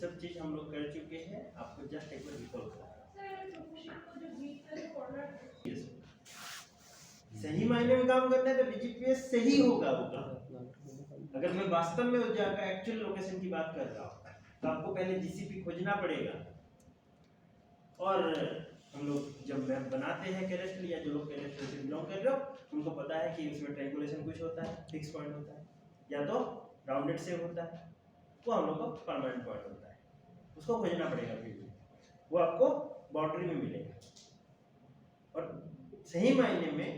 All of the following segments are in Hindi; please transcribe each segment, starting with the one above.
सब चीज हम लोग कर चुके हैं, आपको जस्ट एक बार रिकॉल करना। सही मायने में काम करना है तो बीजीपीएस से ही होगा वो काम। अगर मैं वास्तव में उस जगह का एक्चुअल लोकेशन की बात कर रहा हूँ तो आपको पहले जीसीपी खोजना पड़ेगा। और हम लोग जब मैप बनाते हैं कैरेस्ट्रल, या जो लोग कैरेस्ट्रल से बिलोंग कर रहे हो उनको पता है कि उसमें ट्रायंगुलेशन कुछ होता है, फिक्स पॉइंट होता है, या तो राउंडेड शेप होता है, वो हम लोग को परमानेंट पॉइंट होता है, उसको खोजना पड़ेगा। फिर वो आपको बाउंड्री में मिलेगा। और सही मायने में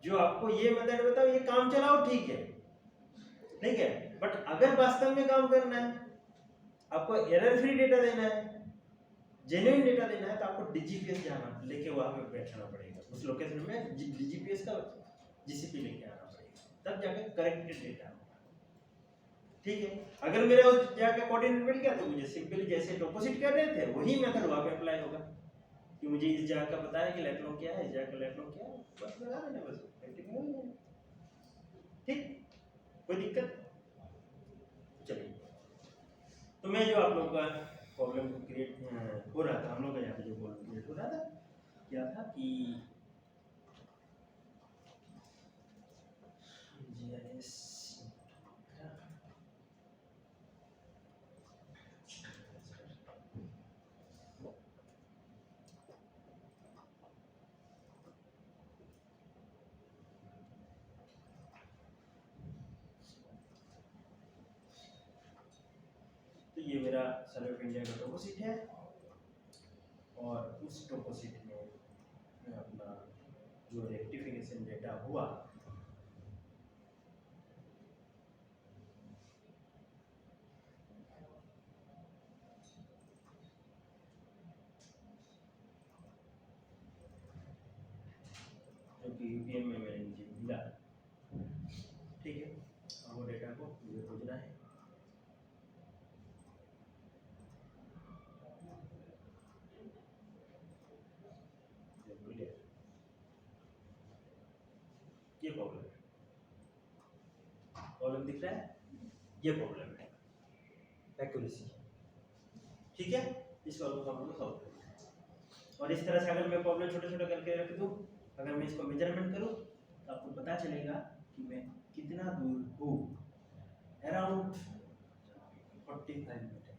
जो आपको ये मेथड बताओ, ये काम चलाओ, ठीक है, ठीक है, बट अगर वास्तव में काम करना है, आपको एरर फ्री डेटा देना है, जेन्युइन डेटा देना है, तो आपको डीजीपीएस जाना लेके वहां पे बैठना पड़ेगा, उस लोकेशन में डीजीपीएस का जीसीपी लेके आना पड़ेगा, तब जाके करेक्टेड डेटा होगा। ठीक है, अगर मेरे उस जगह का कोऑर्डिनेट मिल गया तो मुझे सिंपली जैसे टोपोसिट कर रहे थे वही मेथड वहां पे अप्लाई होगा कि मुझे इस जगह का पता है कि लेट लॉन्ग क्या है, इस जगह का लेट लॉन्ग क्या है, बस लगा देना, बस प्रैक्टिकल हो जाएगा। ठीक, कोई दिक्कत? चलिए, तो मैं जो आप लोग का प्रॉब्लम को क्रिएट हो रहा था, हम लोग का यहाँ पे जो प्रॉब्लम क्रिएट हो रहा था क्या था कि जीआईएस तो ये मेरा सर्वे ऑफ इंडिया का टोपोसिट है, और उस टोपोसिट में मैं अपना जो रेक्टिफिकेशन डेटा हुआ जो कि यूपीएम में मैंने मुझे मिला, ठीक है, अब वो डेटा को मुझे खोजना है। ये प्रॉब्लम है, प्रॉब्लम दिख रहा है, ये प्रॉब्लम है एक्यूरेसी। ठीक है, इस प्रॉब्लम को हम लोग सॉल्व करेंगे। और इस तरह से अगर मैं प्रॉब्लम छोटे छोटे करके रख दूं, अगर मैं इसको मेजरमेंट करूं तो आपको पता चलेगा कि मैं कितना दूर हूं, अराउंड 45 मीटर।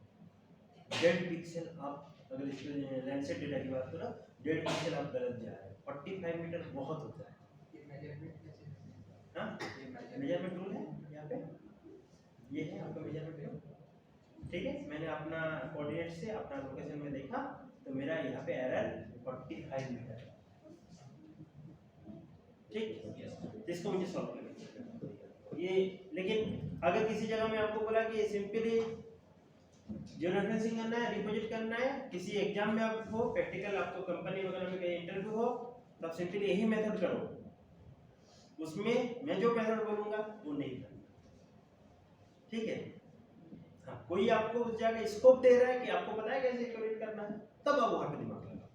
डेड पिक्सल आप अगर इस लैंडसेट डेटा की बात करो, डेड पिक्सल आप गलत जा रहे हैं, 45 मीटर बहुत होता है। हाँ, मेजरमेंट टूल है यहाँ पे, ये है आपका मेजरमेंट टूल। ठीक है, मैंने अपना कोऑर्डिनेट से अपना लोकेशन में देखा तो मेरा यहाँ पे एरर 45 मीटर है। ठीक, इसको मुझे सॉल्व करना ये। लेकिन अगर किसी जगह में आपको बोला कि सिंपली जो रेफरेंसिंग करना है, रिपोजिट करना है, किसी एग्जाम में आप हो, प्रैक्टिकल आपको कंपनी वगैरह में कहीं इंटरव्यू हो, तो आप सिंपली यही मेथड करो, उसमें मैं जो मेथड बोलूंगा वो नहीं करना। ठीक है, हाँ, कोई आपको उस जगह स्कोप दे रहा है कि आपको पता है कैसे कैलकुलेट करना है, तब आप वहां पे दिमाग लगाओ,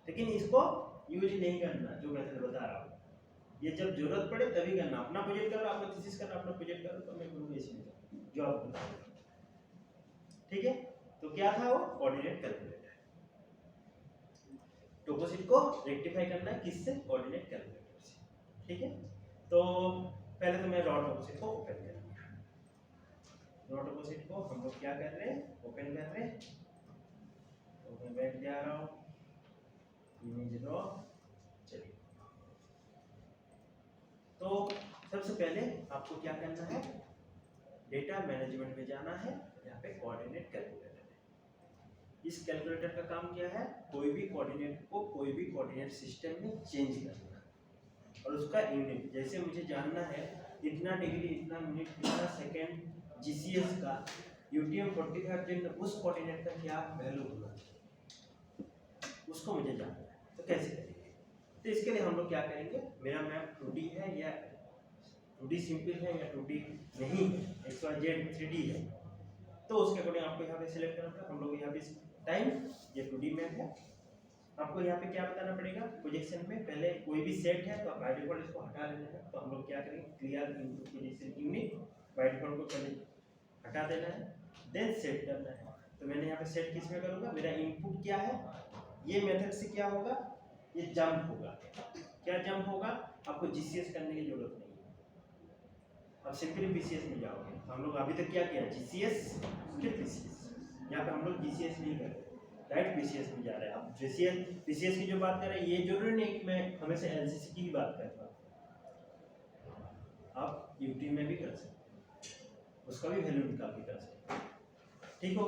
लेकिन इसको यूज नहीं करना जो मेथड बता रहा हूँ। ये जब जरूरत पड़े तभी करना, अपना प्रोजेक्ट करो, अपना थीसिस करो, अपना प्रोजेक्ट करो, तो मैं बोलूंगा इसमें जो आप बताओ। ठीक है, तो क्या था वो कोऑर्डिनेट कैलकुलेटर, टोपोसिट को रेक्टिफाई करना है किससे, कोऑर्डिनेट कैलकुलेटर से। ठीक है, तो पहले तो मैं रॉ टोपोसिट को ओपन करूंगा। रॉ टोपोसिट को हम लोग क्या कर रहे हैं, ओपन कर रहे हैं, तो मैं बैक जा रहा हूँ, इमेज रॉ। चलिए, तो सबसे पहले आपको क्या करना है, डेटा मैनेजमेंट में जाना है, यहाँ पे कोऑर्डिनेट कैलकुलेटर है। इस कैलकुलेटर का काम क्या है, कोई भी कोऑर्डिनेट को कोई भी कोऑर्डिनेट सिस्टम में चेंज करना, और उसका यूनिट, जैसे मुझे जानना है इतना डिग्री, इतना मिनट, इतना सेकेंड, जीसीएस का यूटीएम 45 उस कोऑर्डिनेट का क्या वैल्यू होना चाहिए, उसको मुझे जानना है। तो कैसे करेंगे, तो इसके लिए हम लोग क्या करेंगे, मेरा मैप 2D है या 2D सिंपल है या 2D नहीं है, XYZ 3D है, तो उसके अकॉर्डिंग आपको यहाँ पे सिलेक्ट करना पड़ेगा। हम लोग यहाँ पे टाइम, ये 2D मैप है, आपको यहाँ पे क्या बताना पड़ेगा, प्रोजेक्शन में पहले कोई भी सेट है तो आप बाय डिफॉल्ट इसको हटा लेना है। तो हम लोग क्या करेंगे, clear input projection unit by default को पहले हटा देना है, देन सेट करना है। तो मैंने यहाँ पे सेट किस में करूँगा, मेरा इनपुट क्या है, ये मेथड से क्या होगा, ये जंप होगा। क्या जंप होगा, आपको जीसीएस करने की जरूरत नहीं है, अब सिंपली पीसीएस में जाओगे। हम लोग अभी तक क्या किया, जीसीएस फिर पीसीएस, यहाँ पे हम लोग जीसीएस नहीं कर रहे, डायरेक्ट पीसीएस में जा रहे हैं। अब जीसीएस पीसीएस की जो बात कर रहे हैं, ये जरूरी नहीं कि मैं हमेशा एलसीसी की ही बात कर रहा हूँ, आप यूटी में भी कर सकते हैं, उसका भी वैल्यू निकाल के कर सकते हैं, ठीक हो।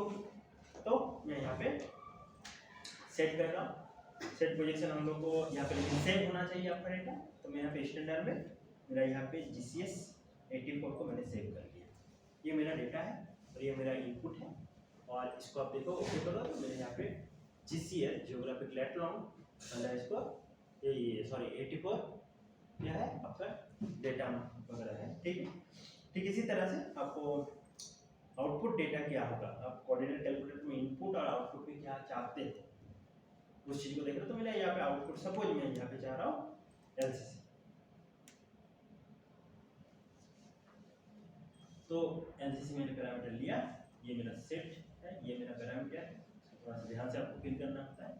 तो मैं यहाँ पे सेट कर रहा हूँ, सेट प्रोजेक्शन हम लोग को यहाँ पे लेकिन सेव होना चाहिए आपका डेटा। तो मैं यहाँ पे स्टैंडर्ड में मेरा यहाँ पे GCS 84 को मैंने सेव कर लिया, ये मेरा डेटा है और ये मेरा इनपुट है। और इसको आप देखो ओके करो, तो मेरे यहाँ पे GCS जियोग्राफिक लेट लॉन्ग इसको ये सॉरी 84 क्या है आपका डेटा वगैरह है, ठीक है। ठीक इसी तरह से आपको आउटपुट डेटा क्या होगा, आप कोऑर्डिनेट कैलकुलेटर में इनपुट और आउटपुट में क्या चाहते हैं उस चीज को देख रहे हो। तो मैंने यहाँ पे आउटपुट सपोज मैं यहाँ पे चाह रहा हूँ एलसीसी, तो एलसीसी मैंने पैरामीटर लिया, ये मेरा सेट है, ये मेरा पैरामीटर है, थोड़ा सा ध्यान से आपको फिल करना होता है,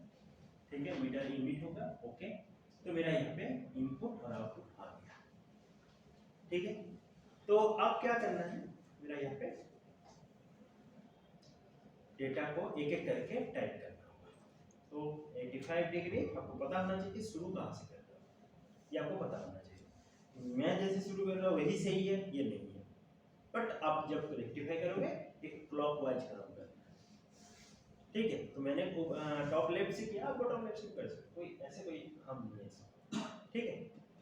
ठीक है। मीटर यूनिट होगा, ओके। तो मेरा यहाँ पे इनपुट और आउटपुट आ गया, ठीक है। तो अब क्या करना है, मेरा यहाँ पे डेटा को एक एक करके टाइप करना होगा। तो 85 डिग्री आपको पता होना चाहिए कि शुरू कहाँ से कर रहा हूँ, ये आपको पता होना चाहिए। मैं जैसे शुरू कर रहा हूँ वही सही है, ये नहीं है, बट आप जब रेक्टिफाई करोगे एक क्लॉकवाइज काम करना है, ठीक है। तो मैंने टॉप लेफ्ट से किया, आप बॉटम लेफ्ट से कर सकते, कोई ऐसे कोई हम नहीं है, ठीक है।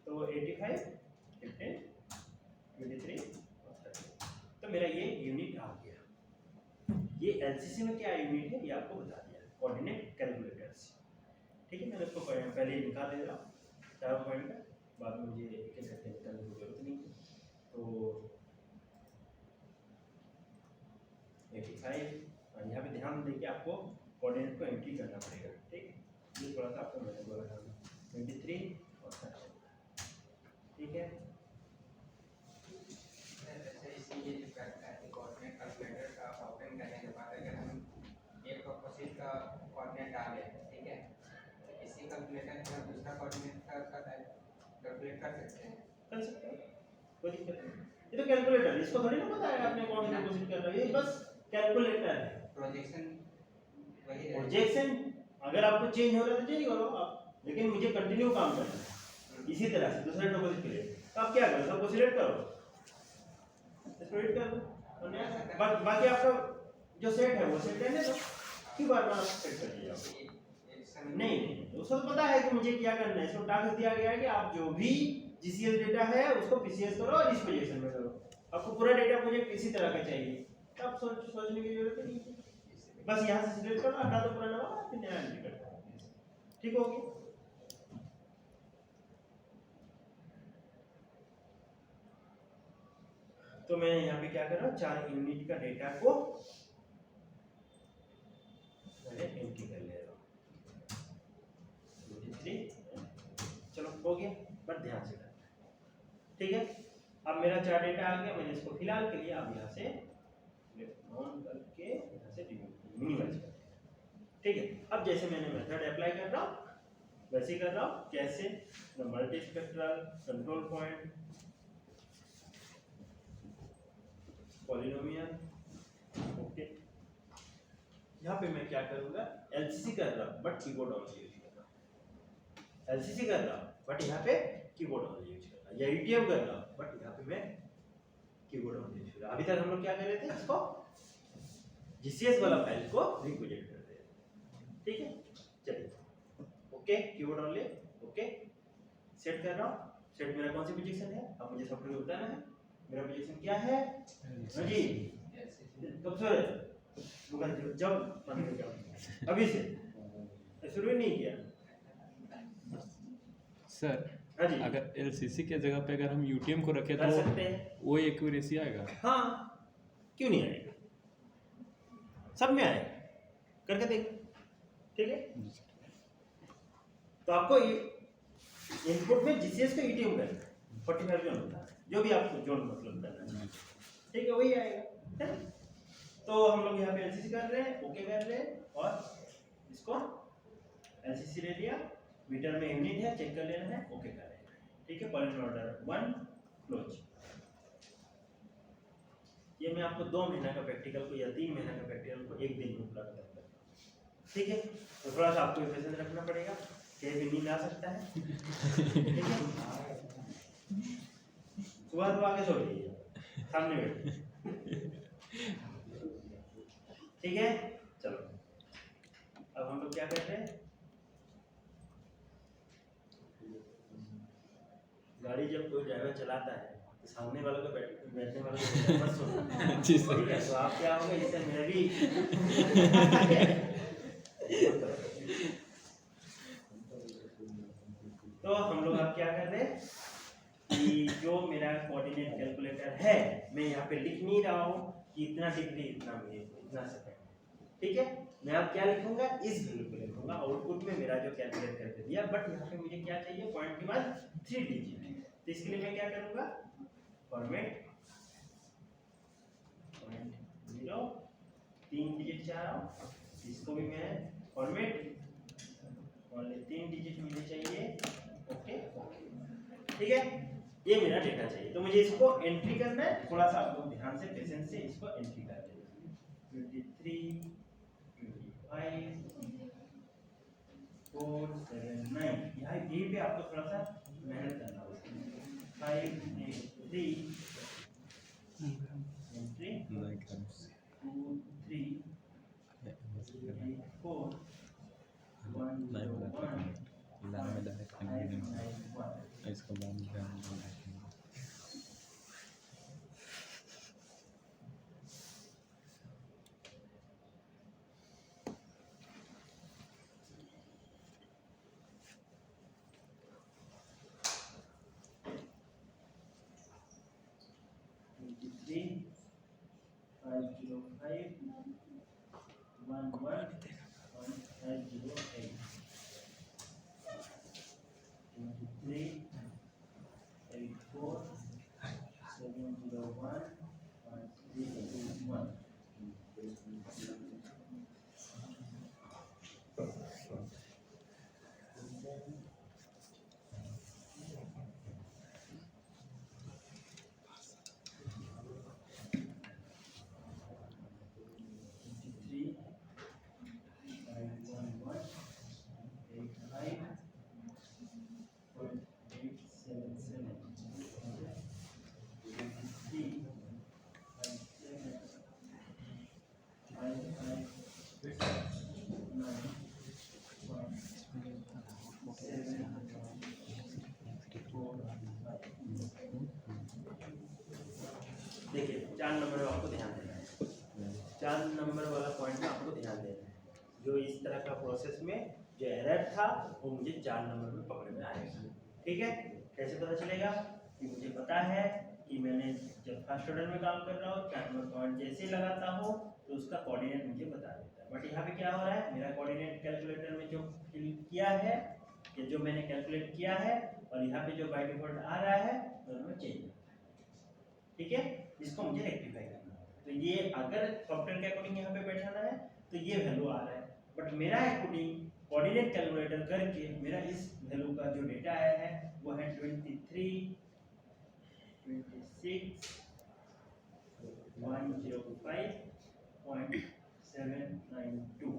तो 85 15 23 और 30, तो मेरा ये यूनिट आ गया। ये एलसीसी में क्या यूनिट है ये आपको बता दिया, कोऑर्डिनेट कैलकुलेटर से, ठीक है। मैंने इसको पहले ही निकाल दे रहा हूँ चारों पॉइंट का, बाद में मुझे एक एक करके निकालने की जरूरत नहीं है। तो 85 यहाँ पे ध्यान देके आपको कोऑर्डिनेट को एंट्री करना पड़ेगा, ठीक है। ये थोड़ा सा आपको मैंने बोला था 23 और 30, ठीक है। ये जो करता है कोऑर्डिनेट कैलकुलेटर का ओपन करने के बाद अगर हम एक प्रोपोजिट का कोऑर्डिनेट डालें, ठीक है, तो इसी कैलकुलेटर में हम दूसरा कोऑर्डिनेट का कैलकुलेट कर सकते हैं, कोई दिक्कत नहीं। ये तो कैलकुलेटर, इसको थोड़ी ना पता है आपने कौन सा प्रोजेक्ट कर रहा है, ये बस कैलकुलेटर है। प्रोजेक्शन वही है, प्रोजेक्शन अगर आपको चेंज हो रहा है तो चेंज करो आप, लेकिन मुझे कंटिन्यू काम करना है इसी तरह से दूसरे टॉपिक के लिए। तो आप क्या करो, सबको सिलेक्ट करो, सिलेक्ट कर दो, बाकी आपका जो सेट है वो सेट रहने दो, क्यों बार-बार सेट कर दिया आपको। नहीं उसको तो पता है कि मुझे क्या करना है, इसको टास्क दिया गया है कि आप जो भी जीसीएस डेटा है उसको पीसीएस करो और इस पोजीशन में करो। आपको पूरा डेटा प्रोजेक्ट इसी तरह का चाहिए, तब सोचने की जरूरत नहीं है, बस यहाँ से सिलेक्ट करो, हटा दो पुराना वाला, फिर नया एंट्री कर दो, ठीक हो गया। तो मैं यहाँ पे क्या कर रहा हूँ, 4 यूनिट का डेटा को मैंने एंट्री कर ले रहा हूँ, 23, चलो हो गया, बट ध्यान से करना है, ठीक है। अब मेरा 4 डेटा आ गया, मैंने इसको फिलहाल के लिए अब यहाँ से ऑन करके यहाँ से मिनिमाइज कर दिया, ठीक है। अब जैसे मैंने मेथड अप्लाई कर रहा हूँ वैसे ही कर रहा हूँ, कैसे, multispectral, control point, polynomial, okay. यहाँ पे मैं क्या करूँगा, एलसीसी कर रहा हूँ बट कीबोर्ड ऑन यूज कर रहा हूँ, एलसीसी कर रहा हूँ बट यहाँ पे कीबोर्ड ऑन यूज कर रहा हूँ, या यूटीएफ कर रहा हूँ बट यहाँ पे मैं कीबोर्ड ऑन यूज कर रहा हूँ। अभी तक हम लोग क्या कर रहे थे, इसको जीसीएस वाला फाइल को रिप्रेजेंट कर रहे थे, ठीक है। चलिए ओके, कीबोर्ड ऑन ले, ओके, सेट कर रहा हूँ। सेट मेरा कौन सी पोजीशन है, अब मुझे सॉफ्टवेयर बताना है मेरा पोजीशन क्या है। हाँ जी, कब से जब अभी से शुरू ही नहीं किया सर। हाँ जी, अगर एलसीसी के जगह पे अगर हम यूटीएम को रखें कर तो सकते हैं, वो एक्यूरेसी आएगा। हाँ क्यों नहीं आएगा, सब में आएगा, करके देख, ठीक है। तो आपको इनपुट में जीसीएस का ईटीएम करना है, 45 जोन होता है, जो भी आपको जोन मतलब करना चाहिए, ठीक है, वही आएगा, है ना। तो हम लोग यहाँ पे एलसीसी कर रहे हैं, ओके कर रहे हैं और इसको एलसीसी ले लिया, मीटर में यूनिट है, चेक कर लेना है, ओके कर रहे हैं। ठीक है, कॉलम ऑर्डर 1 क्लोज। ये मैं आपको 2 महीना का प्रैक्टिकल को या 3 महीना का प्रैक्टिकल को एक दिन में पूरा कर दूंगा। ठीक है, तो थोड़ा सा आपको पेशेंस रखना पड़ेगा, कहीं भी नींद आ सकता है। ठीक है, सुबह तो आके सो जाइए सामने बैठ। ठीक है, चलो अब हम लोग क्या करते हैं, गाड़ी जब कोई ड्राइवर चलाता है तो सामने वालों को बैठने वालों को मत सुनना। जी सर। ठीक है, तो आप क्या होगा, इससे मेरा भी तो हम लोग अब क्या कर रहे हैं कि जो मेरा कोऑर्डिनेट कैलकुलेटर है, मैं यहाँ पे लिख नहीं रहा हूँ कि इतना डिग्री इतना मिनट इतना सेकंड। ठीक है, मैं अब क्या लिखूंगा, इस वैल्यू को लिखूंगा, आउटपुट में मेरा जो कैलकुलेट करके दिया, बट यहाँ पे मुझे क्या चाहिए, पॉइंट के बाद 3 डिजिट। तो इसके लिए मैं क्या करूंगा, फॉर्मेट पॉइंट 0 3 डिजिट चाह रहा हूँ, इसको भी मैं फॉर्मेट ओनली 3 डिजिट मुझे चाहिए। ओके, ठीक है, ये मेरा डेटा चाहिए, तो मुझे इसको एंट्री करना है। थोड़ा सा आप लोग ध्यान से पेशेंस से इसको एंट्री कर लेना। 23 25 4 7 9 यहाँ ये पे आपको थोड़ा सा मेहनत करना होगा। 5 8 3 एंट्री 2 3 8 4 1 0 1 इसको बाद में देखिए 4 नंबर में आपको ध्यान देना है। 4 नंबर वाला पॉइंट में आपको ध्यान देना है। जो इस तरह का प्रोसेस में जो एरर था वो मुझे 4 नंबर में पकड़ में आएगा। ठीक है, कैसे पता चलेगा कि मुझे पता है कि मैंने जब फर्स्ट ऑर्डर में काम कर रहा हूँ 4 नंबर पॉइंट जैसे लगाता हूँ तो उसका कोऑर्डिनेट मुझे बता देता है। बट यहाँ पे क्या हो रहा है, मेरा कोऑर्डिनेट कैलकुलेटर में जो फिल किया है या जो मैंने कैलकुलेट किया है और यहाँ पे जो बाय डिफॉल्ट आ रहा है दोनों में चेंज होता है। ठीक है, इसको मुझे रेक्टिफाई करना है। तो ये अगर सॉफ्टवेयर के अकॉर्डिंग यहाँ पे बैठाना है तो ये वैल्यू आ रहा है, बट मेरा अकॉर्डिंग कोऑर्डिनेट कैलकुलेटर करके मेरा इस वैल्यू का जो डेटा आया है वो है 23 26 105.792।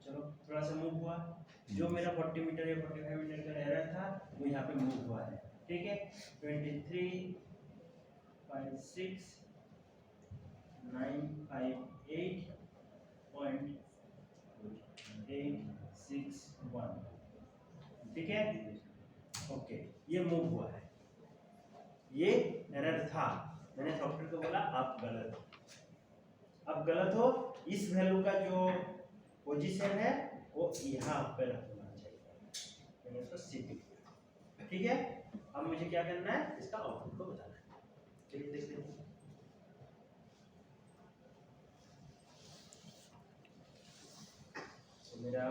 चलो थोड़ा सा मूव हुआ, जो मेरा 40 मीटर या 45 मीटर का एरर था वो यहाँ पे मूव हुआ है। ठीक है, 23 56 958.861। ठीक है, ओके, ये मूव हुआ है, ये एरर था। मैंने सॉफ्टवेयर को बोला आप गलत हो, अब गलत हो, इस वैल्यू का जो पोजीशन है वो यहाँ पर होना चाहिए। मैंने उसको सीधी किया। ठीक है, अब मुझे क्या करना है, इसका आउटपुट को बताना है। चलिए देख लेते हैं। तो मेरा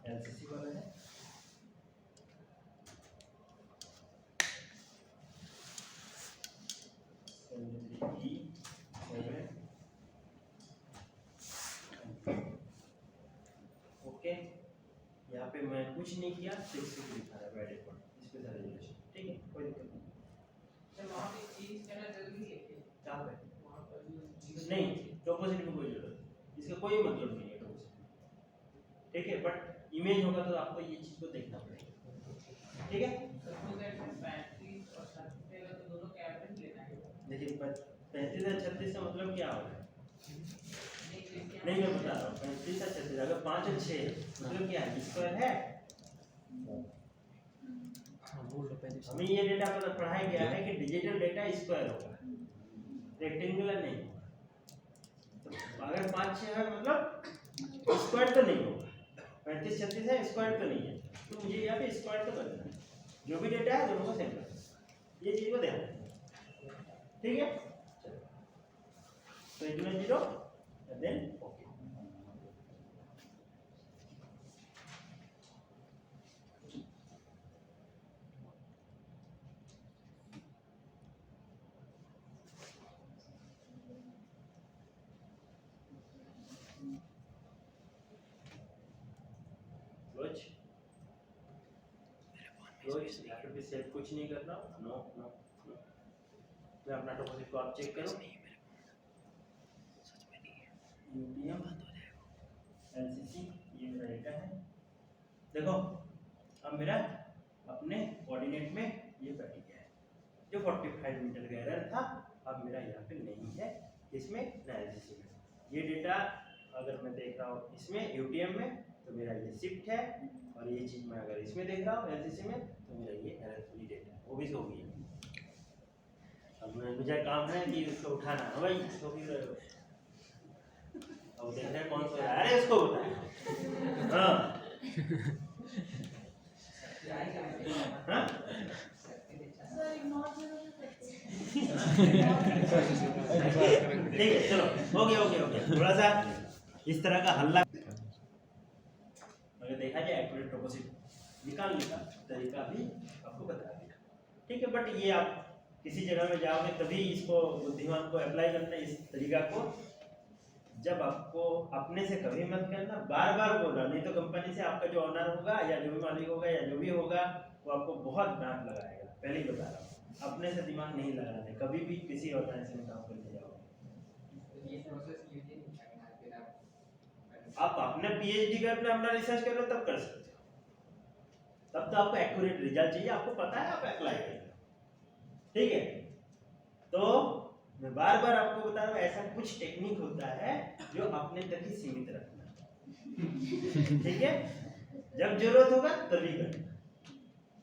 एलसीसी वाला है, कुछ नहीं किया, 6 दिखा रहा है बाय डिफॉल्ट, स्पेशल रेजोल्यूशन, ठीक है, कोई दिक्कत नहीं। सर वहाँ पे चेंज करना जरूरी है क्या? कहाँ पे? वहाँ पर जो नहीं, टोपोसिटी में कोई जरूरत नहीं, इसका कोई मतलब नहीं है टोपोसिटी, ठीक है, बट इमेज होगा तो आपको ये चीज को देखना पड़ेगा, ठीक है। सपोज दैट 35 और 36 पे अगर तो दोनों का एवरेज लेना है। देखिए 35 और 36 का मतलब क्या होगा? नहीं मैं बता रहा हूँ, 35 और 36 अगर 5 और 6 मतलब क्या है, स्क्वायर है। हमें ये डेटा पर पढ़ाया गया है कि डिजिटल डेटा स्क्वायर होगा, रेक्टेंगुलर नहीं होगा। तो अगर 5 6 है मतलब स्क्वायर तो नहीं होगा, 35 36 है स्क्वायर तो नहीं है, तो मुझे यहाँ पे स्क्वायर तो करना है। जो भी डेटा है दोनों को सेम करना है, ये चीज को ध्यान रखना, ठीक है। तो इतना 0 देन ओके। रोज यहाँ पे सेव कुछ नहीं करना, नो नो नो। मैं अपना टोपोसिट को आप चेक करो, यूपीएम एलसीसी ये मेरा डेटा है। देखो अब मेरा अपने कोऑर्डिनेट में ये बैठ गया है, जो 45 मीटर का एरर था अब मेरा यहाँ पे नहीं है, इसमें एलसीसी में। ये डेटा अगर मैं देख रहा हूँ इसमें यूटीएम में तो मेरा ये शिफ्ट है, और ये चीज मैं अगर इसमें देख रहा हूँ एलसीसी में तो मेरा ये एरर फ्री डेटा है, वो भी सो गई। अब मुझे काम है कि उसको उठाना है भाई, सो भी रहे हो, अब देख रहे हैं कौन सो रहा है, अरे उसको उठाना। हाँ हाँ ठीक है, चलो हो गया। थोड़ा सा इस तरह का हल्ला अगर देखा जाए एक्यूरेट टोपोसिटी निकालने का तरीका भी आपको बता दिया, ठीक है। बट ये आप किसी जगह में जाओगे तभी इसको बुद्धिमान को अप्लाई करना इस तरीका को, जब आपको अपने से कभी मत करना, बार बार बोलना, नहीं तो कंपनी से आपका जो ऑनर होगा या जो भी मालिक होगा या जो भी होगा वो आपको बहुत डांट लगाएगा। पहले ही बता रहा हूँ, अपने से दिमाग नहीं लगाने कभी भी किसी ऑर्गेनाइजेशन में काम करने जाओगे। ये प्रोसेस यूज नहीं करना है, फिर आप अपने पीएचडी करना, अपना रिसर्च कर लो तब कर सकते हो, तब तो आपको एक्यूरेट रिजल्ट चाहिए, आपको पता है आप अप्लाई करें, ठीक है। तो मैं बार बार आपको बता रहा हूँ ऐसा कुछ टेक्निक होता है जो अपने तक ही सीमित रखना, ठीक है। जब जरूरत होगा तभी करना,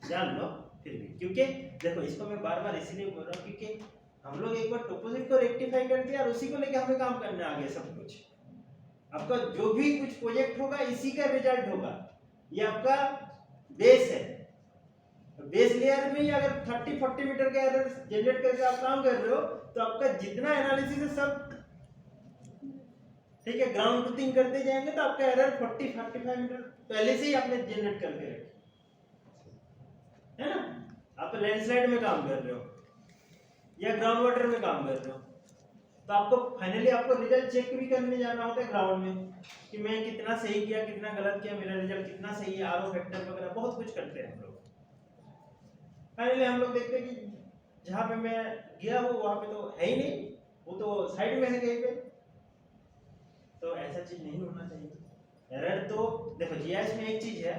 जान लो फिर भी, क्योंकि देखो इसको मैं बार बार इसलिए बोल रहा हूँ क्योंकि हम लोग एक बार टोपोसिट को रेक्टिफाई कर दिया और उसी को लेके हमें काम करना है आगे सब कुछ। आपका जो भी कुछ प्रोजेक्ट होगा इसी का रिजल्ट होगा, ये आपका बेस है। बेस लेयर में ही अगर 30-40 मीटर का एरर जनरेट करके आप काम कर रहे हो तो आपका जितना एनालिसिस है सब ठीक है, ग्राउंड ट्रूथिंग करते जाएंगे तो आपका एरर 40-45 मीटर पहले से ही आपने जनरेट करके रखे है ना। आप लैंडस्लाइड में काम कर रहे हो या ग्राउंड वाटर में काम कर रहे हो तो आपको फाइनली आपको रिजल्ट चेक भी करने जाना होता है ग्राउंड में कि मैं कितना सही किया कितना गलत किया, मेरा रिजल्ट कितना सही है, आरओ फैक्टर वगैरह बहुत कुछ करते हैं हम लोग। फाइनली हम लोग देखते हैं कि जहाँ पे मैं गया हूँ वहाँ पे तो है ही नहीं, वो तो साइड में है कहीं पे, तो ऐसा चीज नहीं होना चाहिए। एरर तो देखो जीआईएस में एक चीज है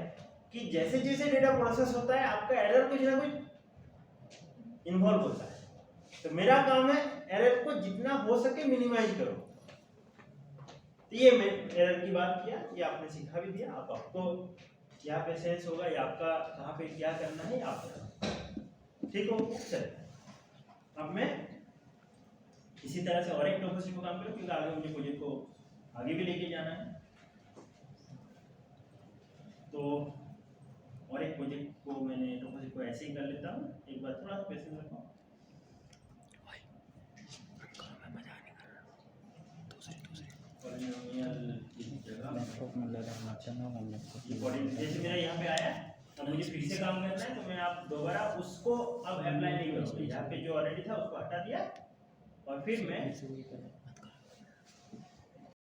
कि जैसे जैसे डेटा प्रोसेस होता है आपका एरर कुछ ना कुछ इन्वॉल्व होता है, तो मेरा काम है एरर को जितना हो सके मिनिमाइज करो। तो ये मैं एरर की बात किया, ये आपने सिखा भी दिया, आप आपको यहाँ पे सेंस होगा या आपका कहाँ पे क्या करना है आप ठीक हो सर। अब मैं इसी तरह से और एक टोपोसिटी को काम करूँ क्योंकि आगे मुझे प्रोजेक्ट को आगे भी लेके जाना है, तो और एक प्रोजेक्ट को मैंने टोपोसिटी को ऐसे ही कर लेता हूँ। एक बार थोड़ा सा पेशेंस रखो, जैसे मेरा यहाँ पे आया अब मुझे फिर से काम करना है तो मैं आप दोबारा उसको अब अप्लाई नहीं करूँगा, यहाँ पे जो ऑलरेडी था उसको हटा दिया और फिर मैं